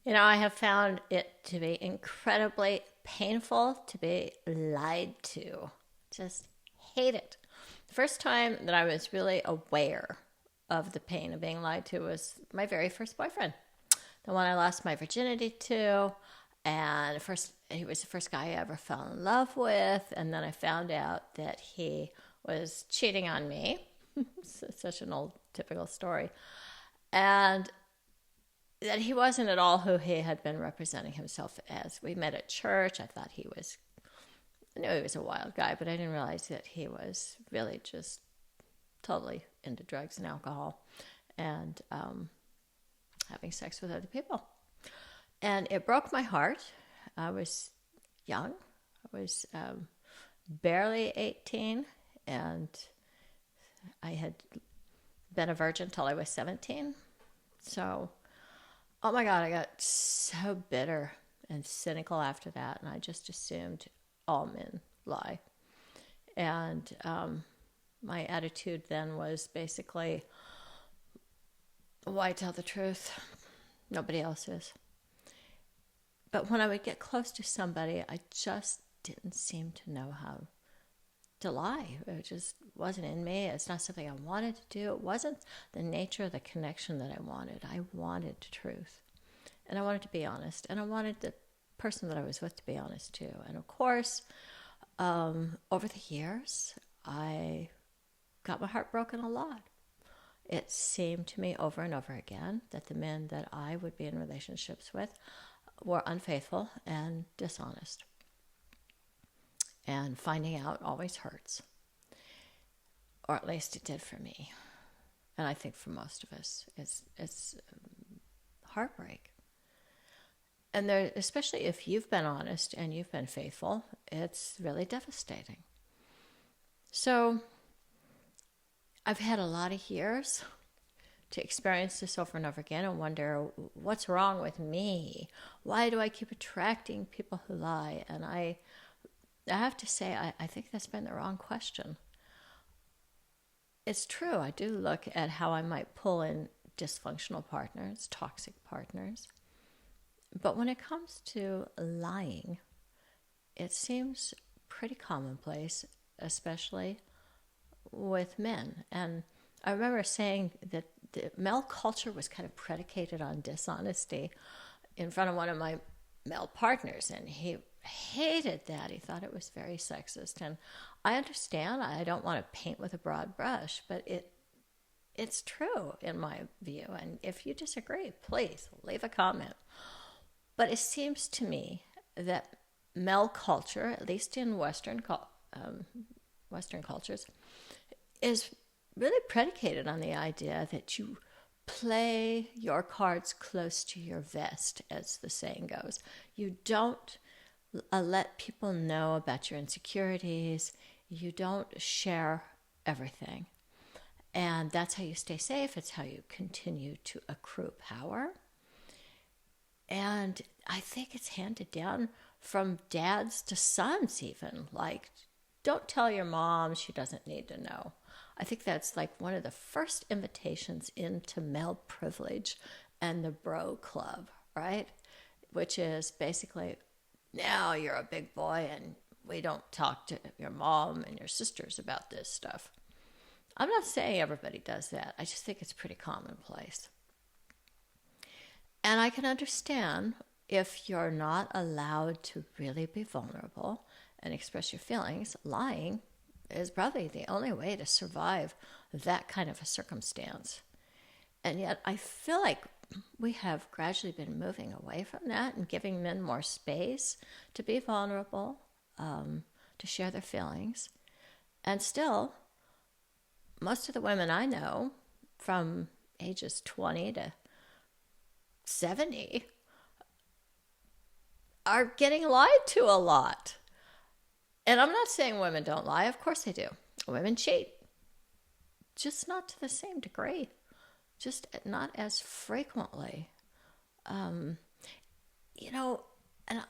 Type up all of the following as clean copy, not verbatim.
I have found it to be incredibly painful to be lied to. Just hate it. The first time that I was really aware of the pain of being lied to was my very first boyfriend, the one I lost my virginity to. And first, he was the first guy I ever fell in love with. And then I found out that he was cheating on me. Such an old, typical story. And that he wasn't at all who he had been representing himself as. We met at church. I knew he was a wild guy, but I didn't realize that he was really just totally into drugs and alcohol and having sex with other people. And it broke my heart. I was young. I was barely 18, and I had been a virgin till I was 17. So, oh my God, I got so bitter and cynical after that, and I just assumed all men lie. And my attitude then was basically, why tell the truth? Nobody else is. But when I would get close to somebody, I just didn't seem to know how to lie. It just wasn't in me. It's not something I wanted to do. It wasn't the nature of the connection that I wanted. I wanted truth. And I wanted to be honest. And I wanted the person that I was with to be honest too. And of course, over the years, I got my heart broken a lot. It seemed to me over and over again that the men that I would be in relationships with were unfaithful and dishonest. And finding out always hurts. Or at least it did for me. And I think for most of us, it's heartbreak. And there, especially if you've been honest and you've been faithful, it's really devastating. So I've had a lot of years to experience this over and over again and wonder, what's wrong with me? Why do I keep attracting people who lie? And I have to say, I think that's been the wrong question. It's true, I do look at how I might pull in dysfunctional partners, toxic partners. But when it comes to lying, it seems pretty commonplace, especially with men. And I remember saying that the male culture was kind of predicated on dishonesty in front of one of my male partners, and he hated that. He thought it was very sexist. And I understand. I don't want to paint with a broad brush, but it's true in my view. And if you disagree, please leave a comment. But it seems to me that male culture, at least in Western cultures, is really predicated on the idea that you play your cards close to your vest, as the saying goes. You don't let people know about your insecurities. You don't share everything. And that's how you stay safe. It's how you continue to accrue power. And I think it's handed down from dads to sons even. Like, don't tell your mom, she doesn't need to know. I think that's like one of the first invitations into male privilege and the bro club, right? Which is basically, now you're a big boy and we don't talk to your mom and your sisters about this stuff. I'm not saying everybody does that. I just think it's pretty commonplace. And I can understand if you're not allowed to really be vulnerable and express your feelings, lying is probably the only way to survive that kind of a circumstance. And yet I feel like we have gradually been moving away from that and giving men more space to be vulnerable, to share their feelings. And still, most of the women I know from ages 20 to 70 are getting lied to a lot. And I'm not saying women don't lie. Of course they do. Women cheat. Just not to the same degree. Just not as frequently. And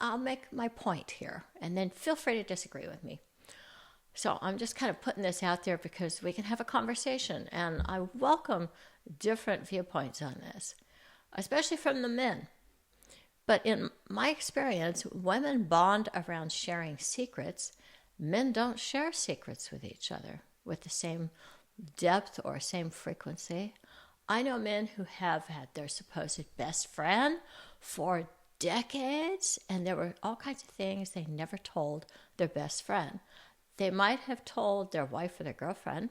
I'll make my point here. And then feel free to disagree with me. So I'm just kind of putting this out there because we can have a conversation. And I welcome different viewpoints on this, especially from the men. But in my experience, women bond around sharing secrets. Men don't share secrets with each other with the same depth or same frequency. I know men who have had their supposed best friend for decades, and there were all kinds of things they never told their best friend. They might have told their wife or their girlfriend,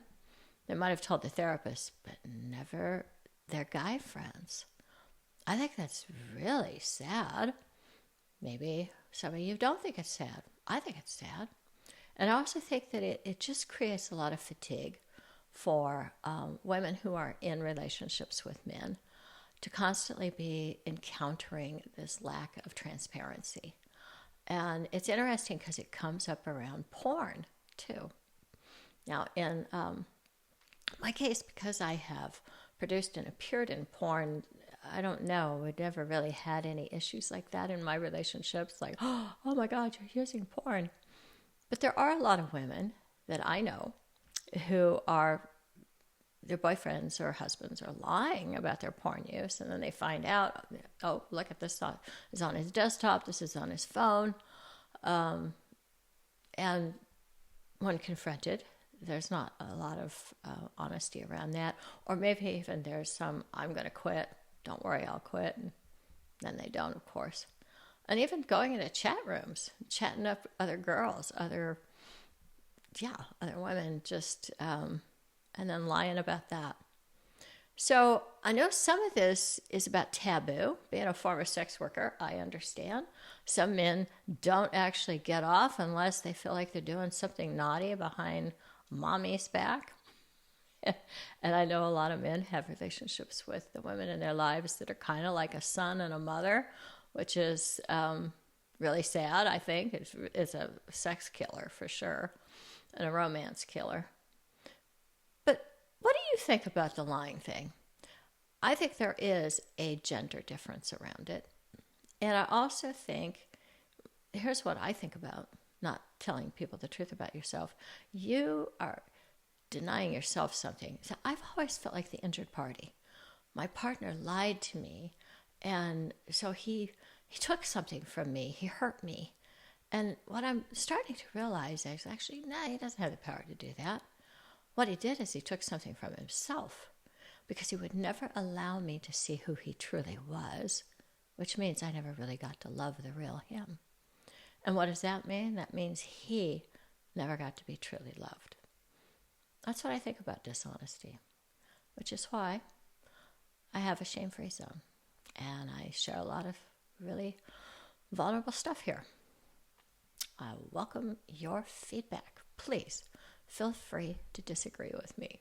they might have told the therapist, but never their guy friends. I think that's really sad. Maybe some of you don't think it's sad. I think it's sad. And I also think that it just creates a lot of fatigue for women who are in relationships with men to constantly be encountering this lack of transparency. And it's interesting because it comes up around porn, too. Now, in my case, because I have produced and appeared in porn, I don't know. We never really had any issues like that in my relationships, like, oh my God, you're using porn. But there are a lot of women that I know who are, their boyfriends or husbands are lying about their porn use, and then they find out, oh, look at this, is on his desktop, this is on his phone. And when confronted, there's not a lot of honesty around that. Or maybe even there's some, I'm going to quit. Don't worry, I'll quit. And then they don't, of course. And even going into chat rooms, chatting up other girls, other women, just, and then lying about that. So I know some of this is about taboo. Being a former sex worker, I understand. Some men don't actually get off unless they feel like they're doing something naughty behind mommy's back. And I know a lot of men have relationships with the women in their lives that are kind of like a son and a mother, which is really sad, I think. It's a sex killer for sure, and a romance killer. But what do you think about the lying thing? I think there is a gender difference around it. And I also think, here's what I think about not telling people the truth about yourself. You are denying yourself something. So I've always felt like the injured party. My partner lied to me, and so he took something from me. He hurt me. And what I'm starting to realize is actually, he doesn't have the power to do that. What he did is he took something from himself, because he would never allow me to see who he truly was, which means I never really got to love the real him. And what does that mean? That means he never got to be truly loved. That's what I think about dishonesty, which is why I have a shame-free zone. And I share a lot of really vulnerable stuff here. I welcome your feedback. Please feel free to disagree with me.